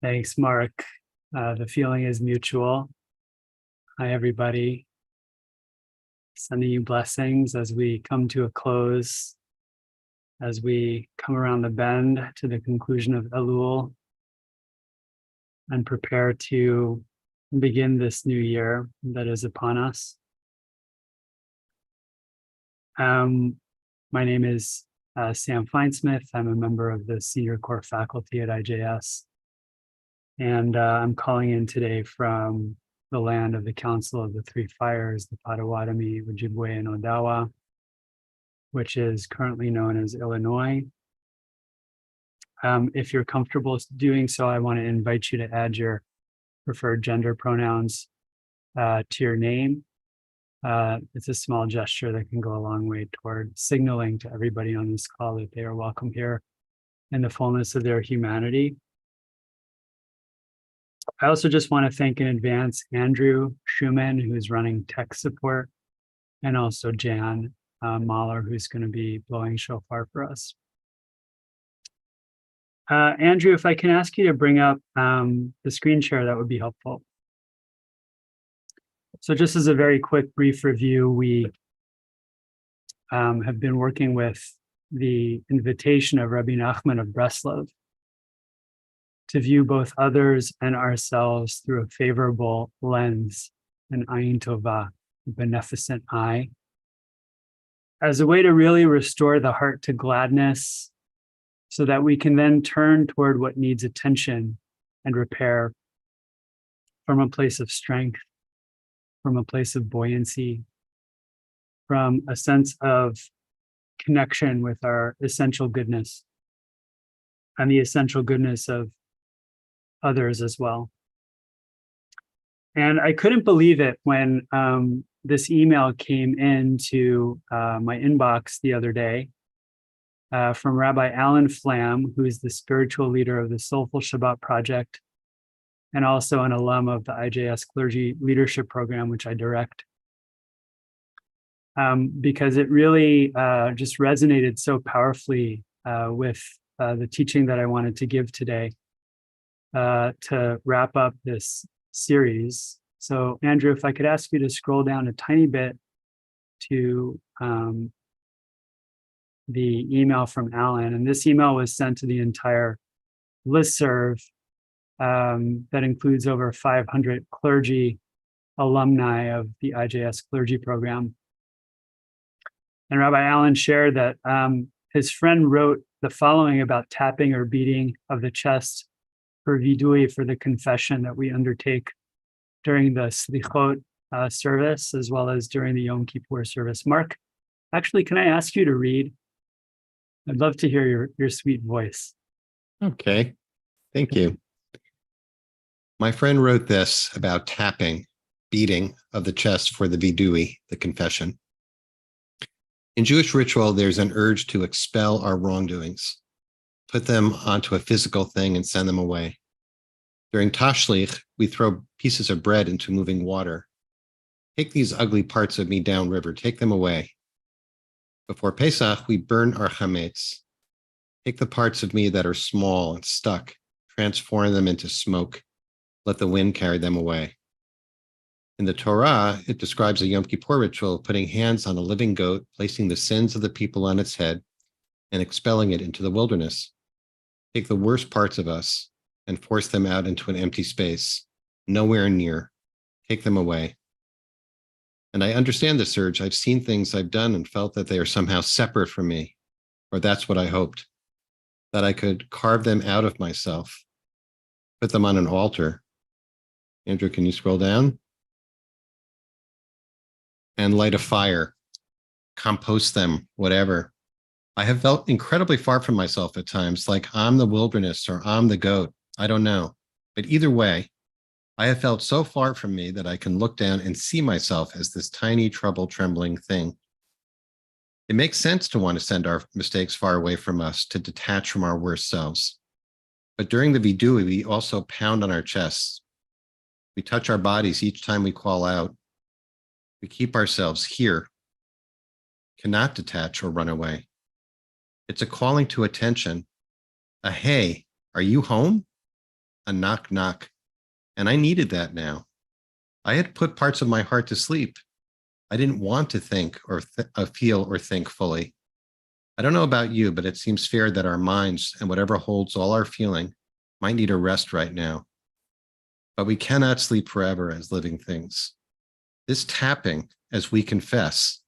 Thanks, Mark. The feeling is mutual. Hi, everybody. Sending you blessings as we come to a close, as we come around the bend to the conclusion of Elul and prepare to begin this new year that is upon us. My name is Sam Feinsmith. I'm a member of the senior core faculty at IJS. And I'm calling in today from the land of the Council of the Three Fires, the Potawatomi, Ojibwe, and Odawa, which is currently known as Illinois. If you're comfortable doing so, I want to invite you to add your preferred gender pronouns to your name. It's a small gesture that can go a long way toward signaling to everybody on this call that they are welcome here in the fullness of their humanity. I also just want to thank in advance Andrew Schumann, who's running tech support, and also Jan Mahler, who's going to be blowing shofar for us. Andrew, if I can ask you to bring up the screen share, that would be helpful. So just as a very quick, brief review, we have been working with the invitation of Rabbi Nachman of Breslov to view both others and ourselves through a favorable lens, an ayin tova, a beneficent eye, as a way to really restore the heart to gladness so that we can then turn toward what needs attention and repair from a place of strength, from a place of buoyancy, from a sense of connection with our essential goodness and the essential goodness of others as well. And I couldn't believe it when this email came into my inbox the other day from Rabbi Alan Flam, who is the spiritual leader of the Soulful Shabbat Project and also an alum of the IJS Clergy Leadership Program, which I direct, because it really just resonated so powerfully with the teaching that I wanted to give today to wrap up this series. So Andrew, if I could ask you to scroll down a tiny bit to the email from Alan, and this email was sent to the entire listserv that includes over 500 clergy alumni of the IJS clergy program. And Rabbi Allen shared that his friend wrote the following about tapping or beating of the chest for vidui, for the confession that we undertake during the Slichot service, as well as during the Yom Kippur service. Mark, actually, can I ask you to read? I'd love to hear your sweet voice. Okay, thank you. My friend wrote this about tapping, beating of the chest for the vidui, the confession. In Jewish ritual, there's an urge to expel our wrongdoings, put them onto a physical thing and send them away. During Tashlich, we throw pieces of bread into moving water. Take these ugly parts of me downriver, take them away. Before Pesach, we burn our chametz. Take the parts of me that are small and stuck, transform them into smoke. Let the wind carry them away. In the Torah, it describes a Yom Kippur ritual of putting hands on a living goat, placing the sins of the people on its head, and expelling it into the wilderness. Take the worst parts of us and force them out into an empty space, nowhere near. Take them away. And I understand this urge. I've seen things I've done and felt that they are somehow separate from me, or that's what I hoped, that I could carve them out of myself, put them on an altar. Andrew, can you scroll down? And light a fire, compost them, whatever. I have felt incredibly far from myself at times, like I'm the wilderness or I'm the goat. I don't know. But either way, I have felt so far from me that I can look down and see myself as this tiny, troubled, trembling thing. It makes sense to want to send our mistakes far away from us, to detach from our worst selves. But during the vidui, we also pound on our chests. We touch our bodies each time we call out. We keep ourselves here, cannot detach or run away. It's a calling to attention, a hey, are you home? a knock, knock. And I needed that now. I had put parts of my heart to sleep. I didn't want to think or feel or think fully. I don't know about you, but it seems fair that our minds and whatever holds all our feeling might need a rest right now. But we cannot sleep forever as living things. This tapping, as we confess,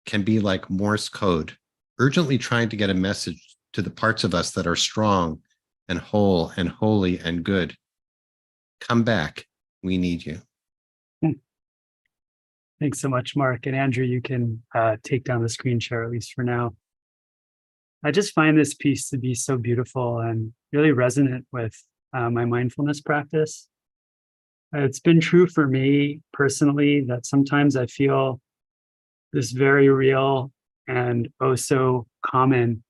can be like Morse code, urgently trying to get a message to the parts of us that are strong and whole and holy and good. Come back. We need you. Thanks so much, Mark. And Andrew, you can take down the screen share, at least for now. I just find this piece to be so beautiful and really resonant with my mindfulness practice. It's been true for me personally that sometimes I feel this very real and oh so common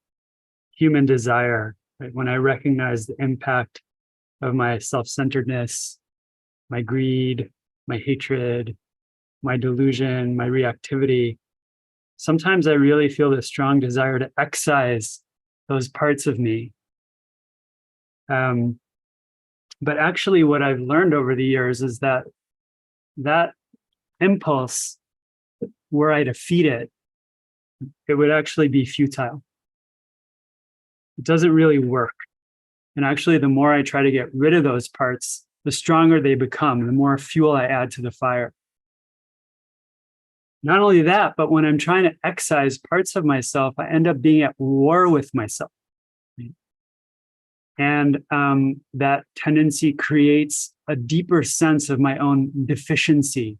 human desire, right? When I recognize the impact of my self-centeredness, my greed, my hatred, my delusion, my reactivity, sometimes I really feel this strong desire to excise those parts of me. But actually what I've learned over the years is that that impulse, were I to feed it, it would actually be futile. It doesn't really work. And actually, the more I try to get rid of those parts, the stronger they become, the more fuel I add to the fire. Not only that, but when I'm trying to excise parts of myself, I end up being at war with myself. And that tendency creates a deeper sense of my own deficiency.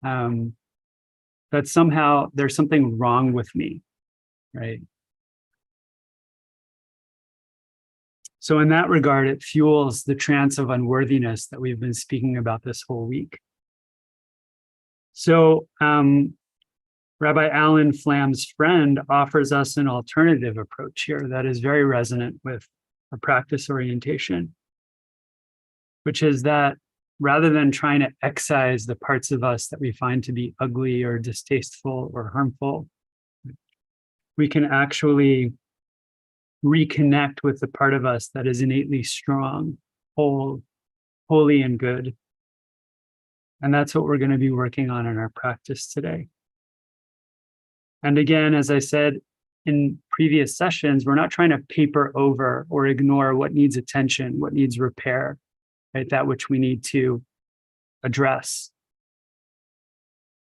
That somehow there's something wrong with me, right? So in that regard, it fuels the trance of unworthiness that we've been speaking about this whole week. So Rabbi Alan Flam's friend offers us an alternative approach here that is very resonant with a practice orientation, which is that rather than trying to excise the parts of us that we find to be ugly or distasteful or harmful, we can actually reconnect with the part of us that is innately strong, whole, holy, and good. And that's what we're going to be working on in our practice today. And again, as I said in previous sessions, we're not trying to paper over or ignore what needs attention, what needs repair, right? That which we need to address,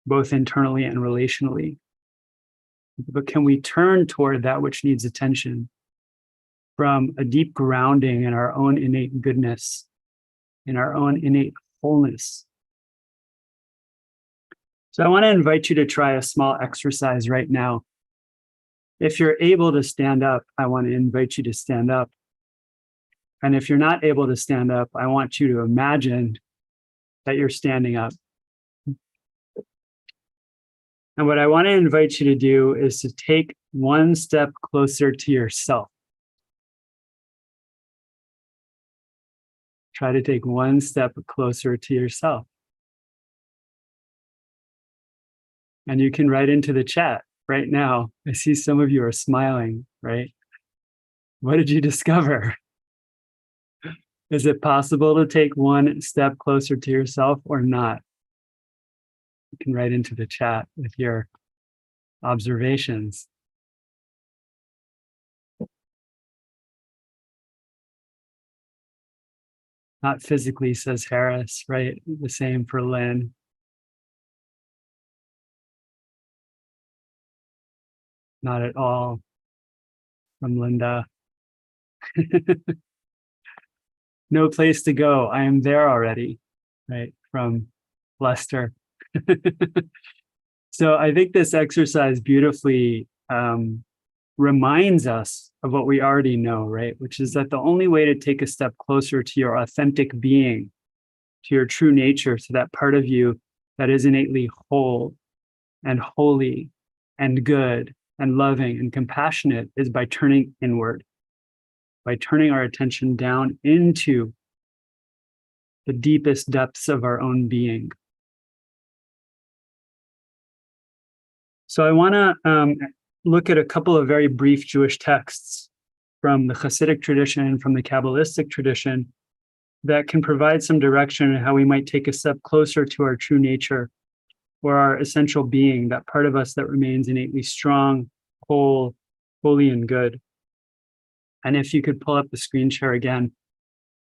both internally and relationally. But can we turn toward that which needs attention from a deep grounding in our own innate goodness, in our own innate wholeness? So I want to invite you to try a small exercise right now. If you're able to stand up, I want to invite you to stand up. And if you're not able to stand up, I want you to imagine that you're standing up. And what I want to invite you to do is to take one step closer to yourself. Try to take one step closer to yourself. And you can write into the chat right now. I see some of you are smiling, right? What did you discover? Is it possible to take one step closer to yourself or not? You can write into the chat with your observations. Not physically, says Harris, right? The same for Lynn. Not at all, from Linda. No place to go. I am there already, right? From Lester. So I think this exercise beautifully reminds us of what we already know, right? Which is that the only way to take a step closer to your authentic being, to your true nature, to that part of you that is innately whole and holy and good and loving and compassionate, is by turning inward, by turning our attention down into the deepest depths of our own being. So I want to look at a couple of very brief Jewish texts from the Hasidic tradition, from the Kabbalistic tradition, that can provide some direction on how we might take a step closer to our true nature or our essential being, that part of us that remains innately strong, whole, holy, and good. And if you could pull up the screen share again,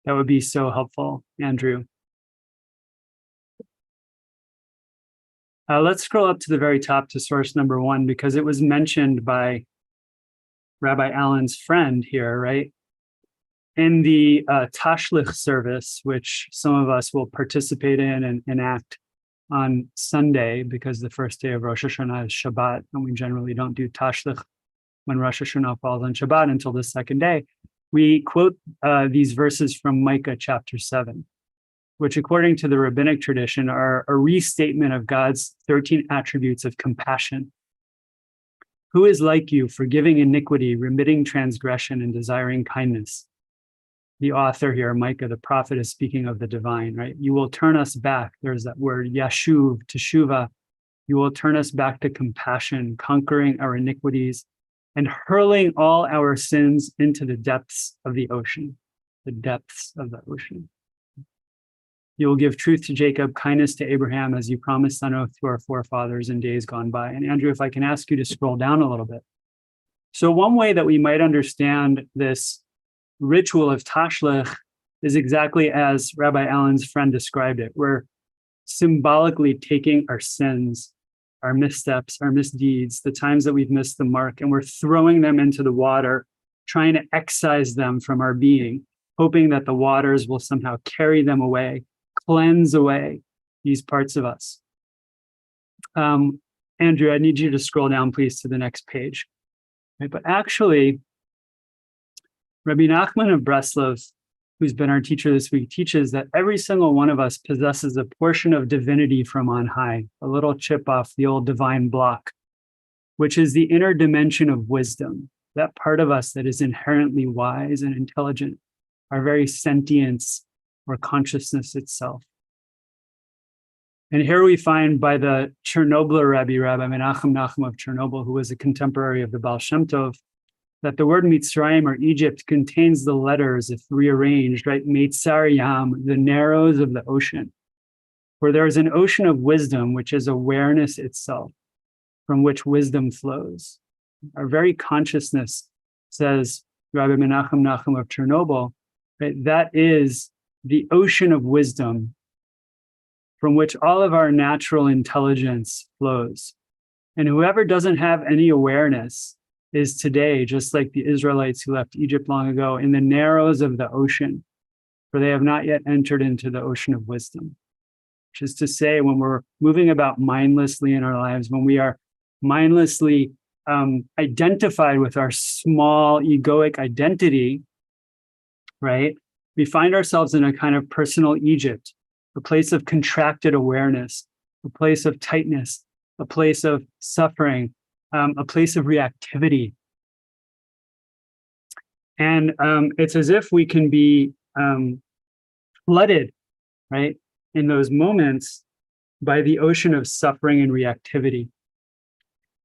that would be so helpful, Andrew. Let's scroll up to the very top to source number 1, because it was mentioned by Rabbi Allen's friend here, right? In the Tashlich service, which some of us will participate in and enact on Sunday, because the first day of Rosh Hashanah is Shabbat, and we generally don't do Tashlich when Rosh Hashanah falls on Shabbat until the second day. We quote these verses from Micah chapter 7, which according to the rabbinic tradition are a restatement of God's 13 attributes of compassion. Who is like you, forgiving iniquity, remitting transgression, and desiring kindness? The author here, Micah, the prophet, is speaking of the divine, right? You will turn us back. There's that word, yashuv, teshuva. You will turn us back to compassion, conquering our iniquities, and hurling all our sins into the depths of the ocean, the depths of the ocean. You will give truth to Jacob, kindness to Abraham, as you promised on oath to our forefathers in days gone by. And Andrew, if I can ask you to scroll down a little bit. So one way that we might understand this ritual of Tashlich is exactly as Rabbi Allen's friend described it. We're symbolically taking our sins, our missteps, our misdeeds, the times that we've missed the mark, and we're throwing them into the water, trying to excise them from our being, hoping that the waters will somehow carry them away, cleanse away these parts of us. Andrew, I need you to scroll down, please, to the next page. Right, but actually, Rabbi Nachman of Breslov, who's been our teacher this week, teaches that every single one of us possesses a portion of divinity from on high, a little chip off the old divine block, which is the inner dimension of wisdom, that part of us that is inherently wise and intelligent, our very sentience or consciousness itself. And here we find by the Chernobyl Rabbi, Rabbi Menachem Nachum of Chernobyl, who was a contemporary of the Baal Shem Tov, that the word Mitzrayim or Egypt contains the letters, if rearranged, right? Meitzar Yam, the narrows of the ocean, where there is an ocean of wisdom, which is awareness itself, from which wisdom flows. Our very consciousness, says Rabbi Menachem Nachum of Chernobyl, right? That is the ocean of wisdom from which all of our natural intelligence flows. And whoever doesn't have any awareness is today, just like the Israelites who left Egypt long ago, in the narrows of the ocean, for they have not yet entered into the ocean of wisdom. Which is to say, when we're moving about mindlessly in our lives, when we are mindlessly identified with our small egoic identity, right? We find ourselves in a kind of personal Egypt, a place of contracted awareness, a place of tightness, a place of suffering, a place of reactivity. And it's as if we can be flooded, right, in those moments by the ocean of suffering and reactivity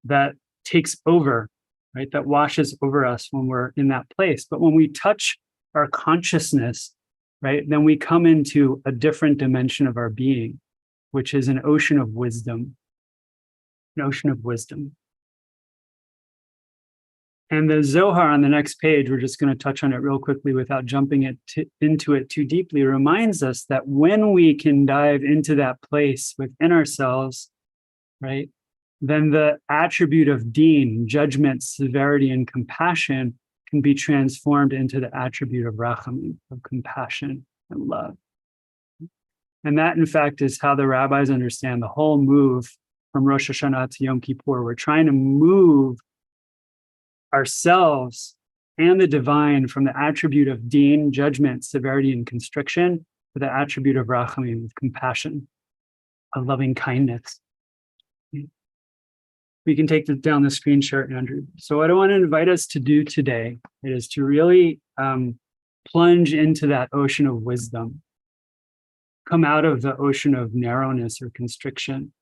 that takes over, right, that washes over us when we're in that place. But when we touch our consciousness, right, then we come into a different dimension of our being, which is an ocean of wisdom, an ocean of wisdom. And the Zohar on the next page, we're just going to touch on it real quickly without jumping into it too deeply, reminds us that when we can dive into that place within ourselves, right, then the attribute of deen, judgment, severity, and compassion can be transformed into the attribute of rachamim, of compassion and love. And that, in fact, is how the rabbis understand the whole move from Rosh Hashanah to Yom Kippur. We're trying to move ourselves and the divine from the attribute of deen, judgment, severity, and constriction to the attribute of rachamim, of compassion, of loving kindness. We can take down the screen share, Andrew. So what I want to invite us to do today is to really plunge into that ocean of wisdom, come out of the ocean of narrowness or constriction,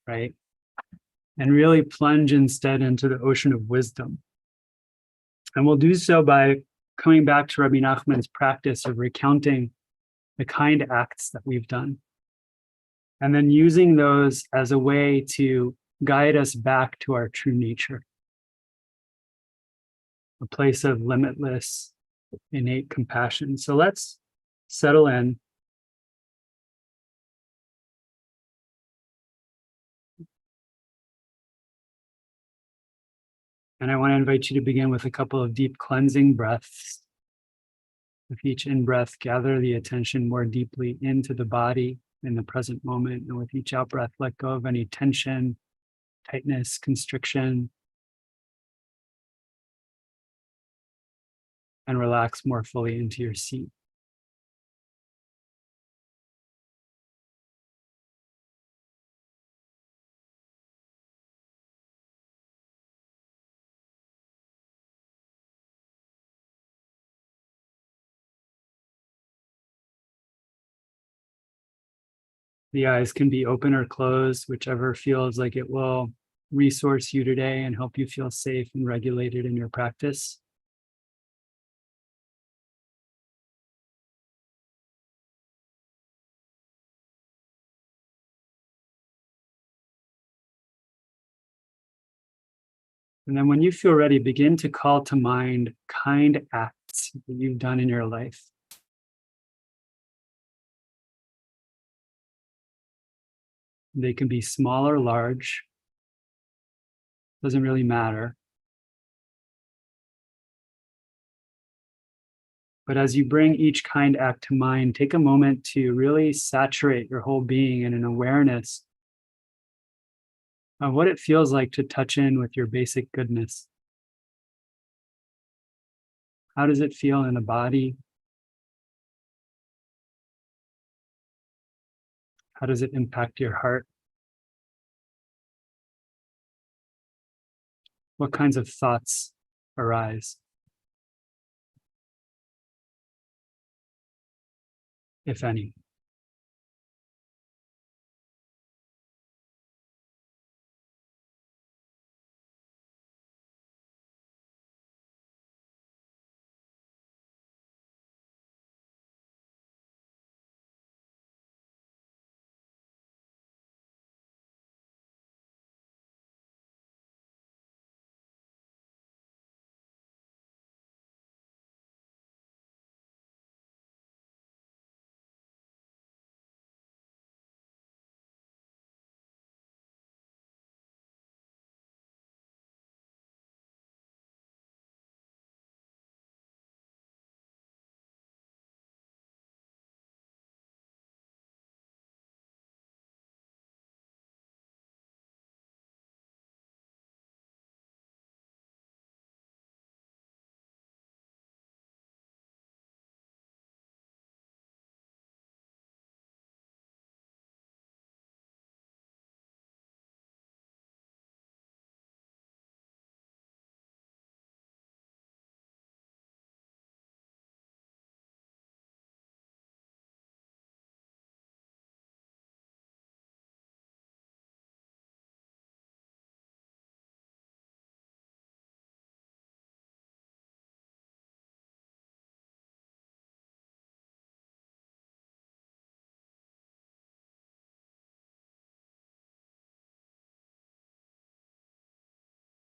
right? And really plunge instead into the ocean of wisdom. And we'll do so by coming back to Rabbi Nachman's practice of recounting the kind acts that we've done, and then using those as a way to guide us back to our true nature, a place of limitless, innate compassion. So let's settle in. And I want to invite you to begin with a couple of deep cleansing breaths. With each in-breath, gather the attention more deeply into the body in the present moment. And with each out-breath, let go of any tension, tightness, constriction, and relax more fully into your seat. The eyes can be open or closed, whichever feels like it will resource you today and help you feel safe and regulated in your practice. And then when you feel ready, begin to call to mind kind acts that you've done in your life. They can be small or large, doesn't really matter. But as you bring each kind act to mind, take a moment to really saturate your whole being in an awareness of what it feels like to touch in with your basic goodness. How does it feel in the body? How does it impact your heart? What kinds of thoughts arise, if any?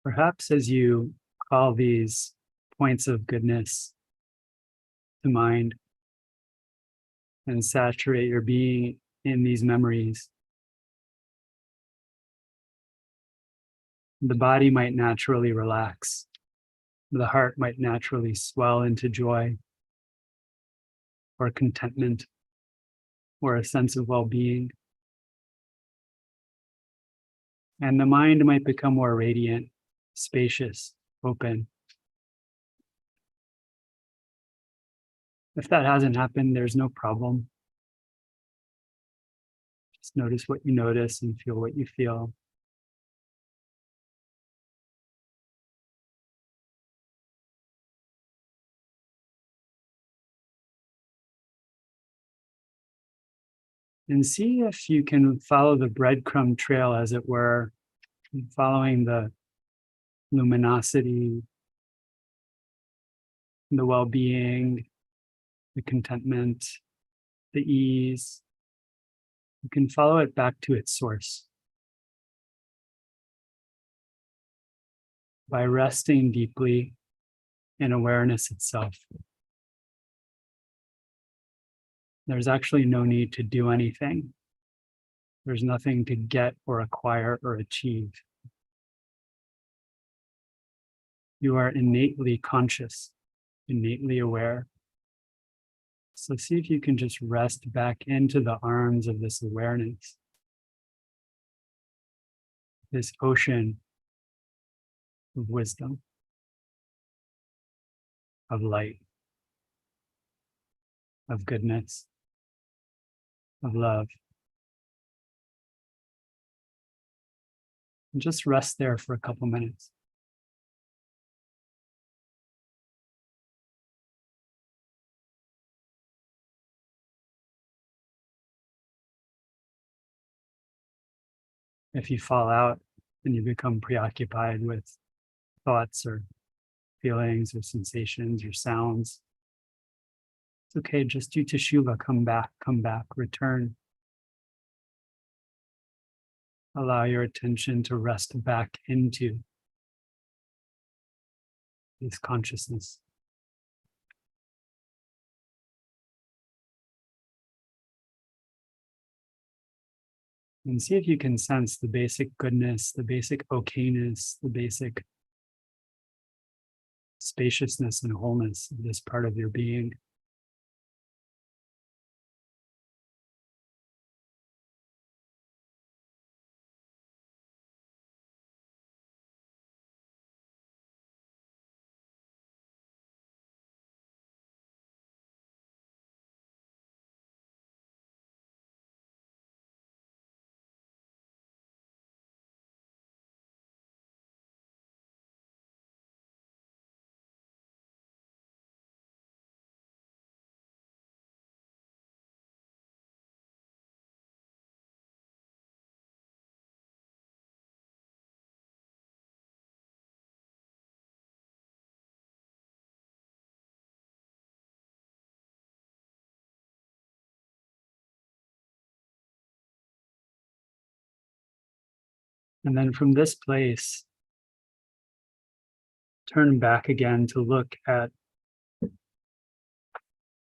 Perhaps as you call these points of goodness to mind and saturate your being in these memories, the body might naturally relax. The heart might naturally swell into joy or contentment or a sense of well-being. And the mind might become more radiant, spacious, open. If that hasn't happened, there's no problem. Just notice what you notice and feel what you feel. And see if you can follow the breadcrumb trail, as it were, following the luminosity the well-being, the contentment, the ease, you can follow it back to its source by resting deeply in awareness itself. There's actually no need to do anything. There's nothing to get or acquire or achieve. You are innately conscious, innately aware. So see if you can just rest back into the arms of this awareness, this ocean of wisdom, of light, of goodness, of love. And just rest there for a couple minutes. If you fall out and you become preoccupied with thoughts or feelings or sensations or sounds, it's okay, just do teshuva, come back, return. Allow your attention to rest back into this consciousness. And see if you can sense the basic goodness, the basic okayness, the basic spaciousness and wholeness of this part of your being. And then from this place, turn back again to look at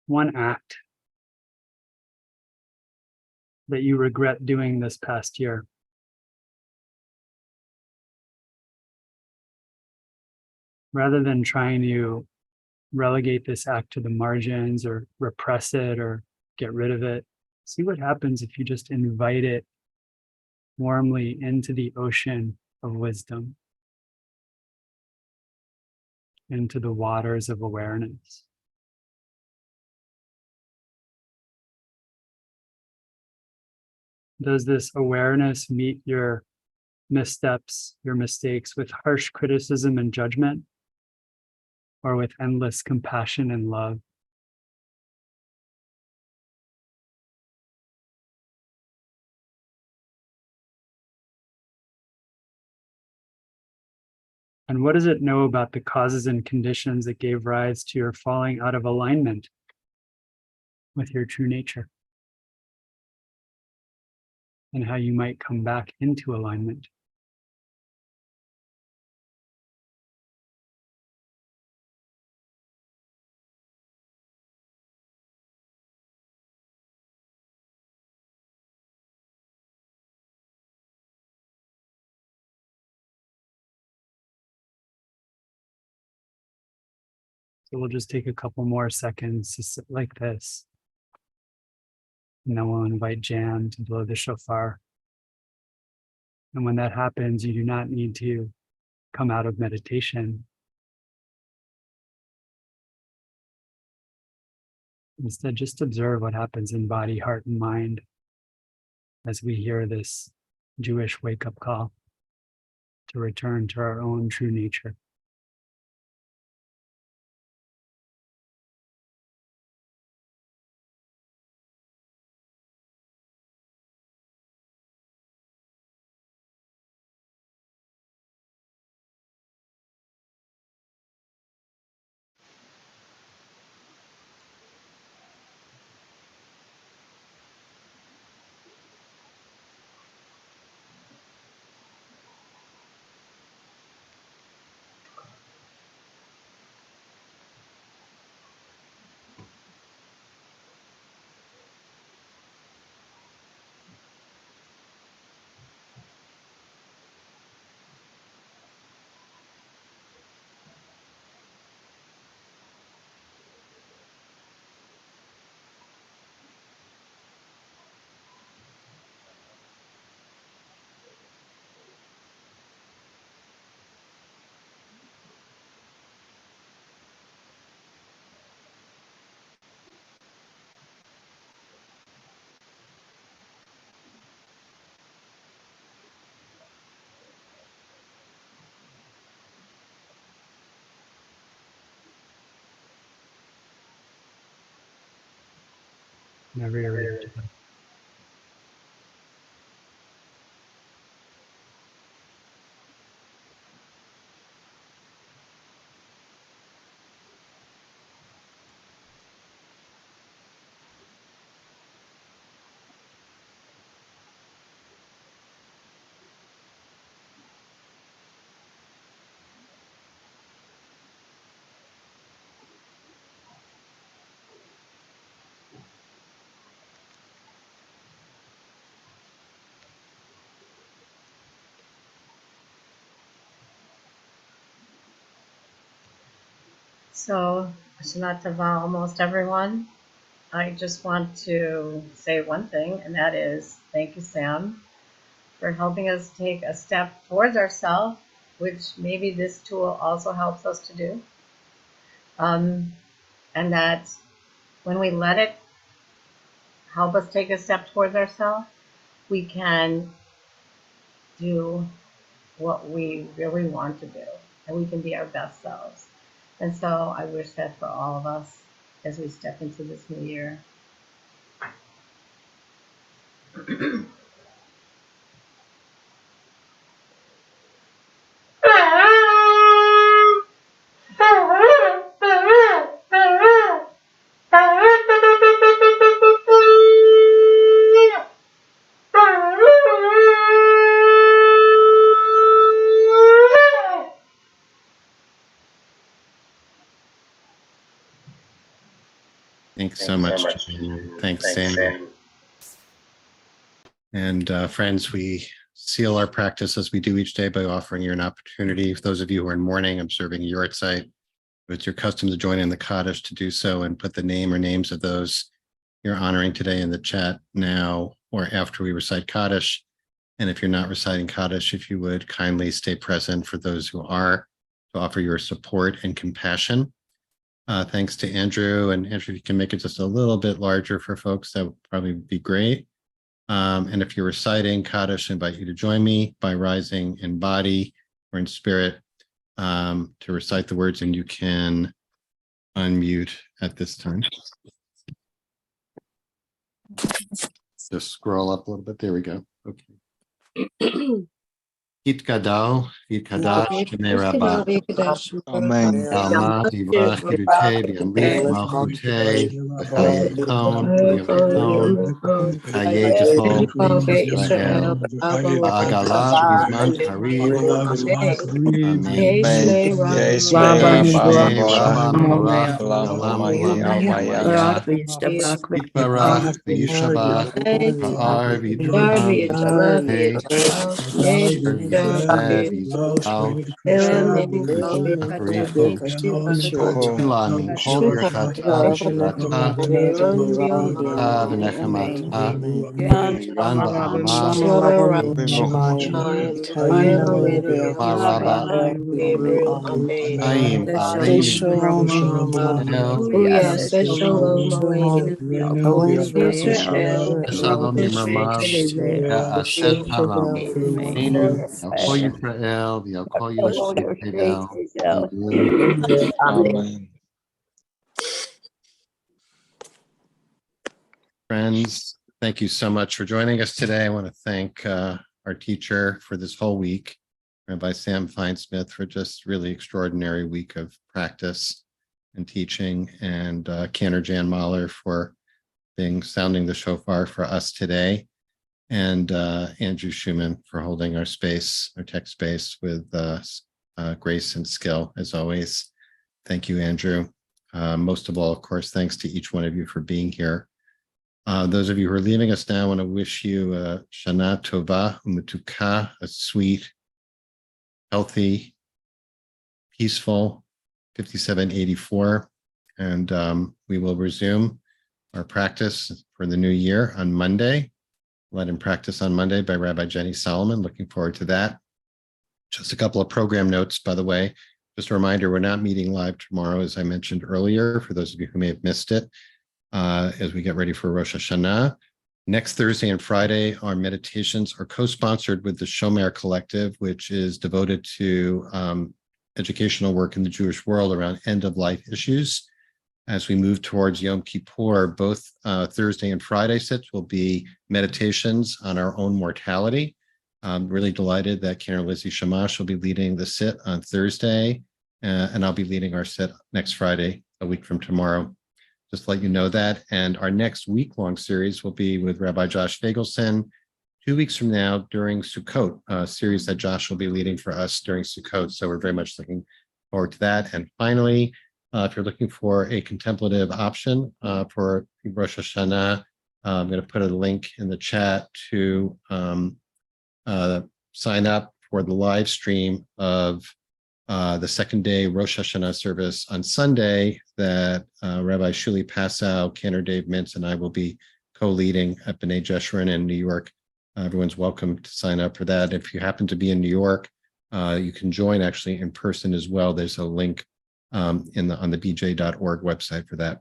one act that you regret doing this past year. Rather than trying to relegate this act to the margins or repress it or get rid of it, see what happens if you just invite it warmly into the ocean of wisdom, into the waters of awareness. Does this awareness meet your missteps, your mistakes with harsh criticism and judgment, or with endless compassion and love? And what does it know about the causes and conditions that gave rise to your falling out of alignment with your true nature? And how you might come back into alignment? So we'll just take a couple more seconds to sit like this. And then we'll invite Jan to blow the shofar. And when that happens, you do not need to come out of meditation. Instead, just observe what happens in body, heart, and mind as we hear this Jewish wake-up call to return to our own true nature. whenever you're ready to. So, Shana Tova, almost everyone. I just want to say one thing, and that is thank you, Sam, for helping us take a step towards ourselves, which maybe this tool also helps us to do. And that when we let it help us take a step towards ourselves, we can do what we really want to do, and we can be our best selves. And so I wish that for all of us as we step into this new year. Thanks so much, Janine. Thanks, Sam. And friends, we seal our practice as we do each day by offering you an opportunity. For those of you who are in mourning, observing your site, if it's your custom to join in the Kaddish, to do so and put the name or names of those you're honoring today in the chat now or after we recite Kaddish. And if you're not reciting Kaddish, if you would kindly stay present for those who are, to offer your support and compassion. Thanks to Andrew. And Andrew, if you can make it just a little bit larger for folks, that would probably be great. And if you're reciting Kaddish, I invite you to join me by rising in body or in spirit to recite the words, and you can unmute at this time. Just scroll up a little bit. There we go. Okay. Yitkadal, Yitkadash, K'nei Rabba. Amen. Alma, Divrach, Yirutei, V'yamlich, Malchutei, V'chaye Kon, V'yamechon, V'chaye Tifol, Israel, V'agalav, Yizman Karim, Amen. Yes, Rabba, may Rabba, Baba, Barach, Olam, Olam, Yahweh, Yitbarach, V'yishabach, Ha'ar, V'yitruach, Tefillah min kol birchata shirata v'nechemata v'yiran ba'alma ma'raba Chaim aleinu Shalom Yimamav Ya'aseh Halam Enu Ya'kol Yisrael V'Ya'kol Yisrael Amen. Friends, thank you so much for joining us today. I want to thank our teacher for this whole week, Rabbi Sam Feinsmith, for just really extraordinary week of practice and teaching, and Cantor Jan Mahler for sounding the shofar for us today, and Andrew Schumann for holding our space, our tech space, with grace and skill, as always. Thank you, Andrew. Most of all, of course, thanks to each one of you for being here. Those of you who are leaving us now, I want to wish you a Shana Tova Umutuka, a sweet, healthy, peaceful 5784. And we will resume our practice for the new year on Monday. Led in practice on Monday by Rabbi Jenny Solomon. Looking forward to that. Just a couple of program notes, by the way. Just a reminder, we're not meeting live tomorrow, as I mentioned earlier, for those of you who may have missed it. As we get ready for Rosh Hashanah. Next Thursday and Friday, our meditations are co-sponsored with the Shomer Collective, which is devoted to educational work in the Jewish world around end-of-life issues. as we move towards Yom Kippur, both Thursday and Friday sits will be meditations on our own mortality. I'm really delighted that Karen Lizzie Shamash will be leading the sit on Thursday, and I'll be leading our sit next Friday, a week from tomorrow. Just to let you know that. And our next week-long series will be with Rabbi Josh Fagelson 2 weeks from now during Sukkot, a series that Josh will be leading for us during Sukkot. So we're very much looking forward to that. And finally, if you're looking for a contemplative option for Rosh Hashanah, I'm going to put a link in the chat to sign up for the live stream of the second day Rosh Hashanah service on Sunday that Rabbi Shuli Passow, Cantor Dave Mintz, and I will be co-leading at B'nai Jeshurun in New York. Everyone's welcome to sign up for that. If you happen to be in New York, you can join actually in person as well. There's a link on the bj.org website for that.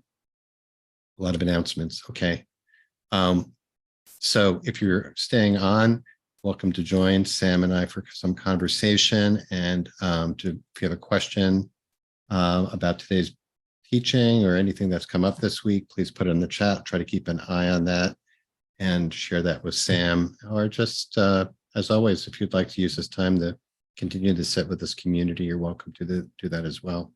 A lot of announcements. Okay. So if you're staying on, welcome to join Sam and I for some conversation. And if you have a question about today's teaching or anything that's come up this week, please put it in the chat. Try to keep an eye on that and share that with Sam. Or just, as always, if you'd like to use this time to continue to sit with this community, you're welcome to do that as well.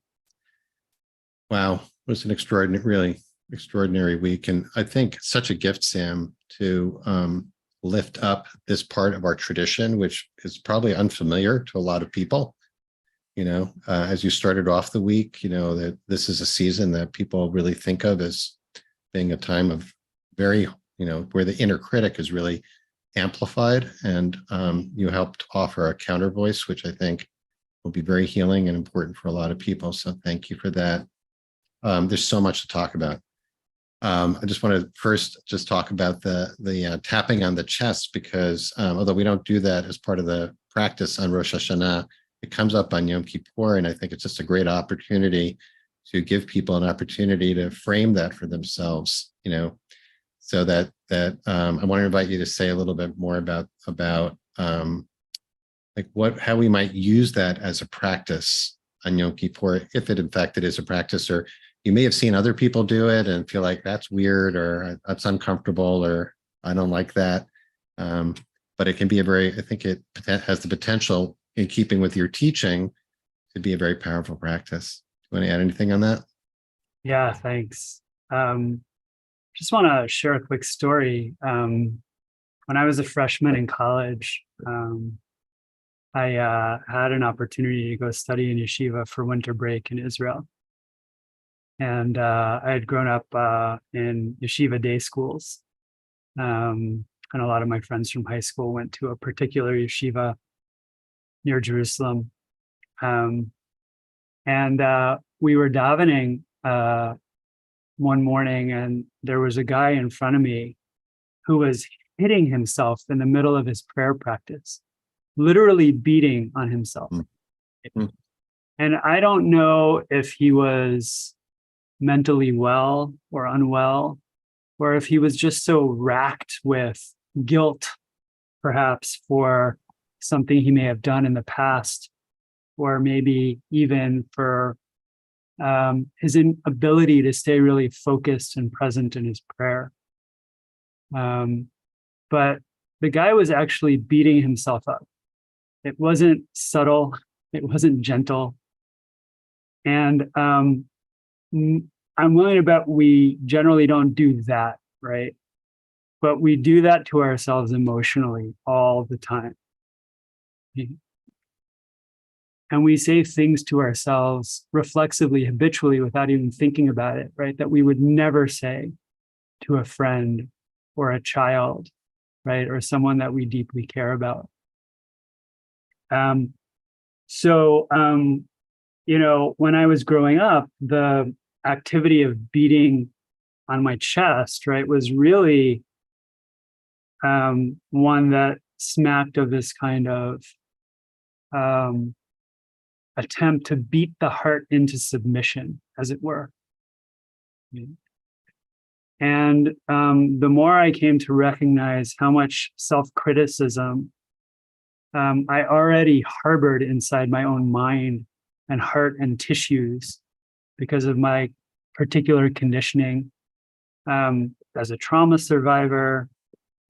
Wow, it was an really extraordinary week. And I think such a gift, Sam, to lift up this part of our tradition, which is probably unfamiliar to a lot of people. You know, as you started off the week, you know, that this is a season that people really think of as being a time of very, you know, where the inner critic is really amplified. And you helped offer a counter voice, which I think will be very healing and important for a lot of people. So thank you for that. There's so much to talk about. I just want to first just talk about the tapping on the chest, because although we don't do that as part of the practice on Rosh Hashanah, it comes up on Yom Kippur, and I think it's just a great opportunity to give people an opportunity to frame that for themselves, you know, so that I want to invite you to say a little bit more about like how we might use that as a practice on Yom Kippur, if it in fact it is a practice, or you may have seen other people do it and feel like that's weird or that's uncomfortable or I don't like that. But it can be I think it has the potential, in keeping with your teaching, to be a very powerful practice. Do you want to add anything on that? Yeah, thanks. Just want to share a quick story. When I was a freshman in college, I had an opportunity to go study in yeshiva for winter break in Israel. And I had grown up in yeshiva day schools. And a lot of my friends from high school went to a particular yeshiva near Jerusalem. And we were davening one morning, and there was a guy in front of me who was hitting himself in the middle of his prayer practice, literally beating on himself. Mm-hmm. And I don't know if he was mentally well or unwell, or if he was just so racked with guilt, perhaps for something he may have done in the past, or maybe even for his inability to stay really focused and present in his prayer. But the guy was actually beating himself up. It wasn't subtle. It wasn't gentle. And I'm willing to bet we generally don't do that, right? But we do that to ourselves emotionally all the time. And we say things to ourselves reflexively, habitually, without even thinking about it, right? That we would never say to a friend or a child, right? Or someone that we deeply care about. You know, when I was growing up, the activity of beating on my chest, right, was really one that smacked of this kind of attempt to beat the heart into submission, as it were. And the more I came to recognize how much self-criticism I already harbored inside my own mind and heart and tissues because of my particular conditioning, as a trauma survivor,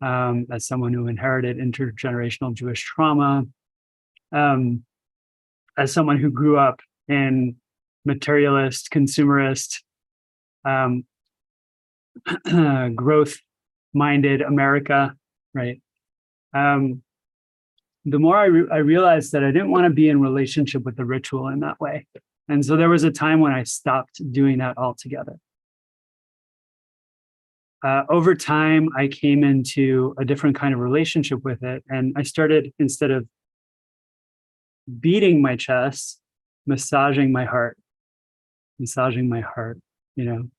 as someone who inherited intergenerational Jewish trauma, as someone who grew up in materialist, consumerist, growth-minded America, right? The more I realized that I didn't want to be in relationship with the ritual in that way. And so there was a time when I stopped doing that altogether. Over time, I came into a different kind of relationship with it. And I started, instead of beating my chest, massaging my heart, you know.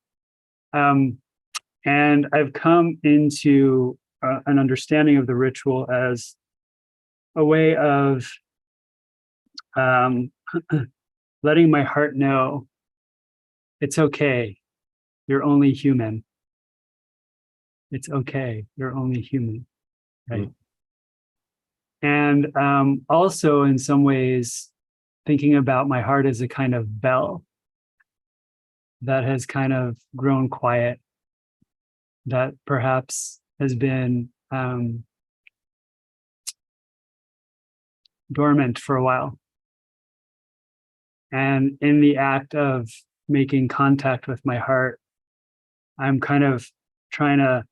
And I've come into an understanding of the ritual as a way of letting my heart know it's okay, you're only human. It's okay, you're only human, right? And also, in some ways, thinking about my heart as a kind of bell that has kind of grown quiet, that perhaps has been dormant for a while. And in the act of making contact with my heart, I'm kind of trying to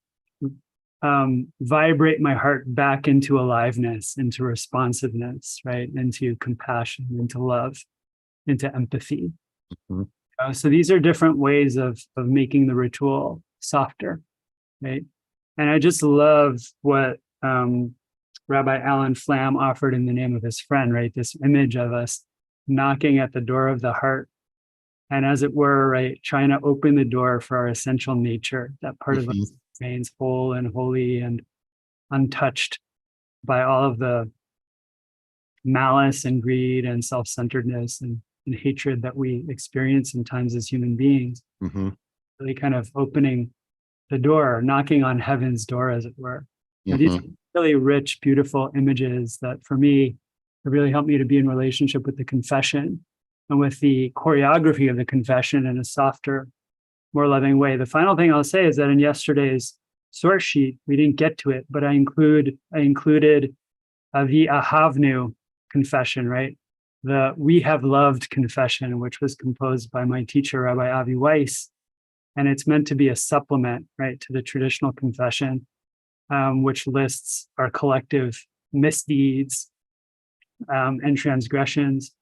vibrate my heart back into aliveness, into responsiveness, right? Into compassion, into love, into empathy. Mm-hmm. So these are different ways of making the ritual softer, right? And I just love what Rabbi Alan Flam offered in the name of his friend, right? This image of us knocking at the door of the heart, and as it were, right, trying to open the door for our essential nature, that part of us remains whole and holy and untouched by all of the malice and greed and self-centeredness and hatred that we experience sometimes as human beings. Mm-hmm. Really kind of opening the door, knocking on heaven's door, as it were. Mm-hmm. These are really rich, beautiful images that, for me, have really helped me to be in relationship with the confession and with the choreography of the confession in a softer, more loving way. The final thing I'll say is that in yesterday's source sheet, we didn't get to it, but I included the Ahavnu confession, right? The We Have Loved confession, which was composed by my teacher, Rabbi Avi Weiss. And it's meant to be a supplement, right, to the traditional confession, which lists our collective misdeeds and transgressions.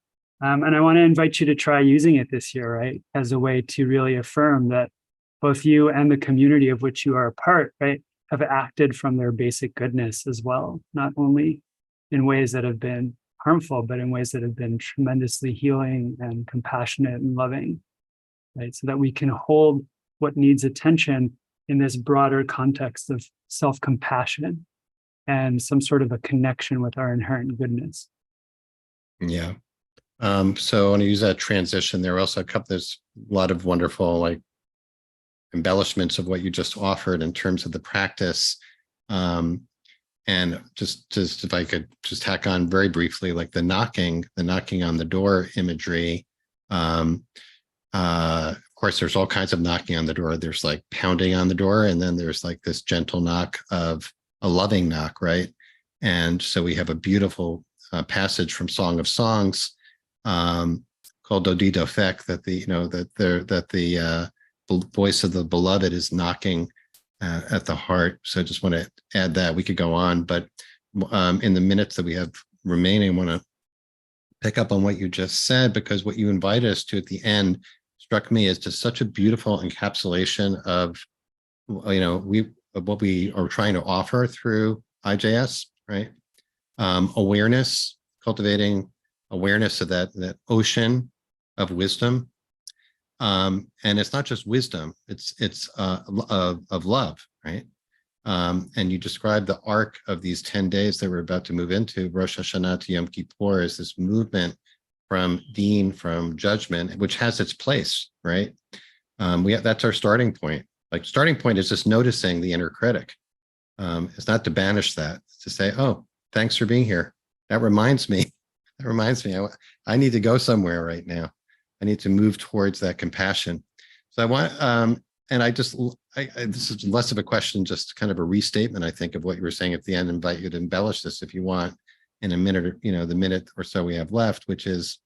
And I want to invite you to try using it this year, right, as a way to really affirm that both you and the community of which you are a part, right, have acted from their basic goodness as well, not only in ways that have been harmful, but in ways that have been tremendously healing and compassionate and loving, right, so that we can hold what needs attention in this broader context of self-compassion and some sort of a connection with our inherent goodness. Yeah. So I want to use that transition. There are also there's a lot of wonderful like embellishments of what you just offered in terms of the practice. And just if I could just tack on very briefly, like the knocking on the door imagery. Of course, there's all kinds of knocking on the door. There's like pounding on the door, and then there's like this gentle knock of a loving knock, right? And so we have a beautiful passage from Song of Songs called Dodi Dofek, that the voice of the beloved is knocking at the heart. So I just want to add that. We could go on, but in the minutes that we have remaining, I want to pick up on what you just said, because what you invited us to at the end struck me as just such a beautiful encapsulation of, what we are trying to offer through IJS, right? Awareness, cultivating awareness of that ocean of wisdom. And it's not just wisdom, it's of love, right? And you described the arc of these 10 days that we're about to move into, Rosh Hashanah to Yom Kippur, as this movement from deen, from judgment, which has its place, right? That's our starting point. Like, starting point is just noticing the inner critic. It's not to banish that, it's to say, oh, thanks for being here. That reminds me, I need to go somewhere right now. I need to move towards that compassion. So I want, and this is less of a question, just kind of a restatement, I think, of what you were saying at the end. Invite you to embellish this if you want in a minute, or, the minute or so we have left, which is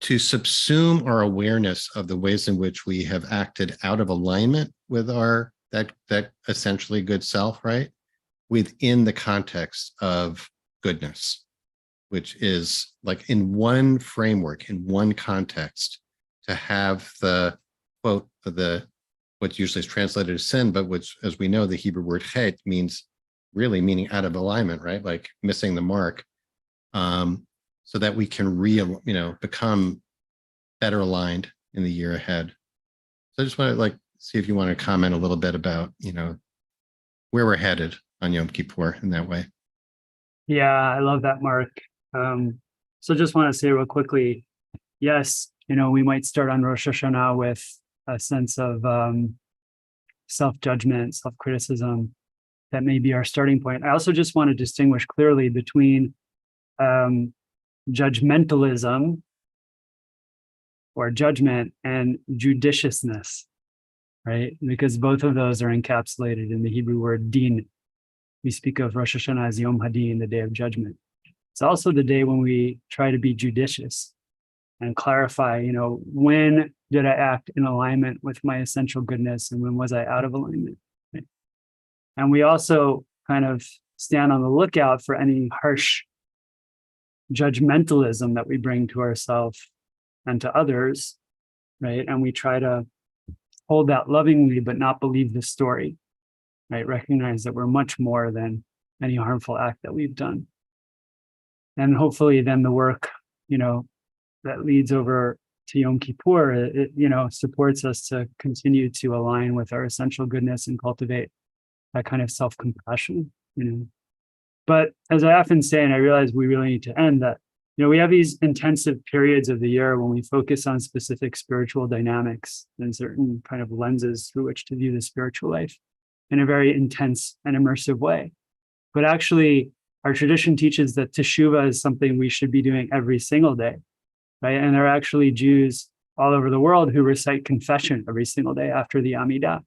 to subsume our awareness of the ways in which we have acted out of alignment with our, that essentially good self, right? Within the context of goodness, which is like in one framework, in one context, to have the quote, what usually is translated as sin, but which, as we know, the Hebrew word chet means really meaning out of alignment, right? Like missing the mark, so that we can become better aligned in the year ahead. So I just want to see if you want to comment a little bit about, where we're headed on Yom Kippur in that way. Yeah, I love that, Mark. So just want to say real quickly, yes, we might start on Rosh Hashanah with a sense of self-judgment, self-criticism. That may be our starting point. I also just want to distinguish clearly between judgmentalism or judgment and judiciousness, right? Because both of those are encapsulated in the Hebrew word din. We speak of Rosh Hashanah as Yom Hadin, the day of judgment. It's also the day when we try to be judicious and clarify, when did I act in alignment with my essential goodness and when was I out of alignment? Right? And we also kind of stand on the lookout for any harsh judgmentalism that we bring to ourselves and to others, right? And we try to hold that lovingly, but not believe the story, right? Recognize that we're much more than any harmful act that we've done. And hopefully then the work, that leads over to Yom Kippur, it supports us to continue to align with our essential goodness and cultivate that kind of self-compassion, But as I often say, and I realize we really need to end that, we have these intensive periods of the year when we focus on specific spiritual dynamics and certain kind of lenses through which to view the spiritual life in a very intense and immersive way. But actually, our tradition teaches that teshuvah is something we should be doing every single day, right? And there are actually Jews all over the world who recite confession every single day after the Amidah.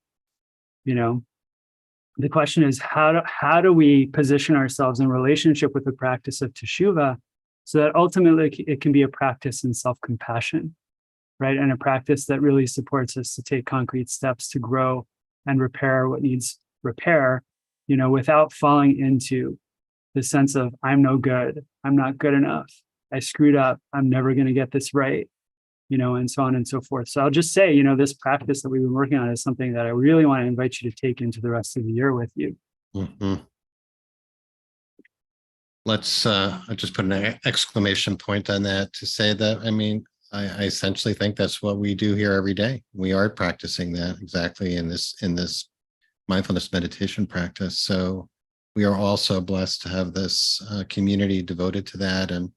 The question is, how do we position ourselves in relationship with the practice of teshuvah so that ultimately it can be a practice in self-compassion, right? And a practice that really supports us to take concrete steps to grow and repair what needs repair, without falling into the sense of, I'm no good, I'm not good enough, I screwed up, I'm never going to get this right, and so on and so forth. So I'll just say, this practice that we've been working on is something that I really want to invite you to take into the rest of the year with you. Mm-hmm. Let's, I just put an exclamation point on that to say that, I essentially think that's what we do here every day. We are practicing that exactly in this mindfulness meditation practice. So we are also blessed to have this community devoted to that and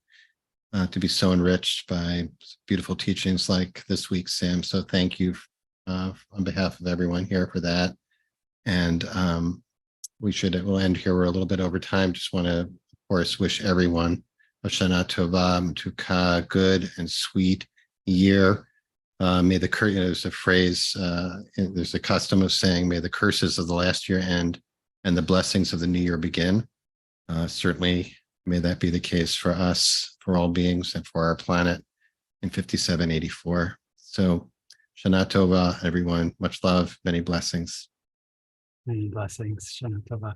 to be so enriched by beautiful teachings like this week, Sam. So thank you on behalf of everyone here for that. And we'll end here. We're a little bit over time. Just want to, of course, wish everyone a Shana Tova, Mtuka, good and sweet year. May the there's a phrase, there's a custom of saying, may the curses of the last year end and the blessings of the new year begin. Certainly, may that be the case for us, for all beings, and for our planet in 5784. So, Shana Tova, everyone. Much love, many blessings. Many blessings. Shana Tova.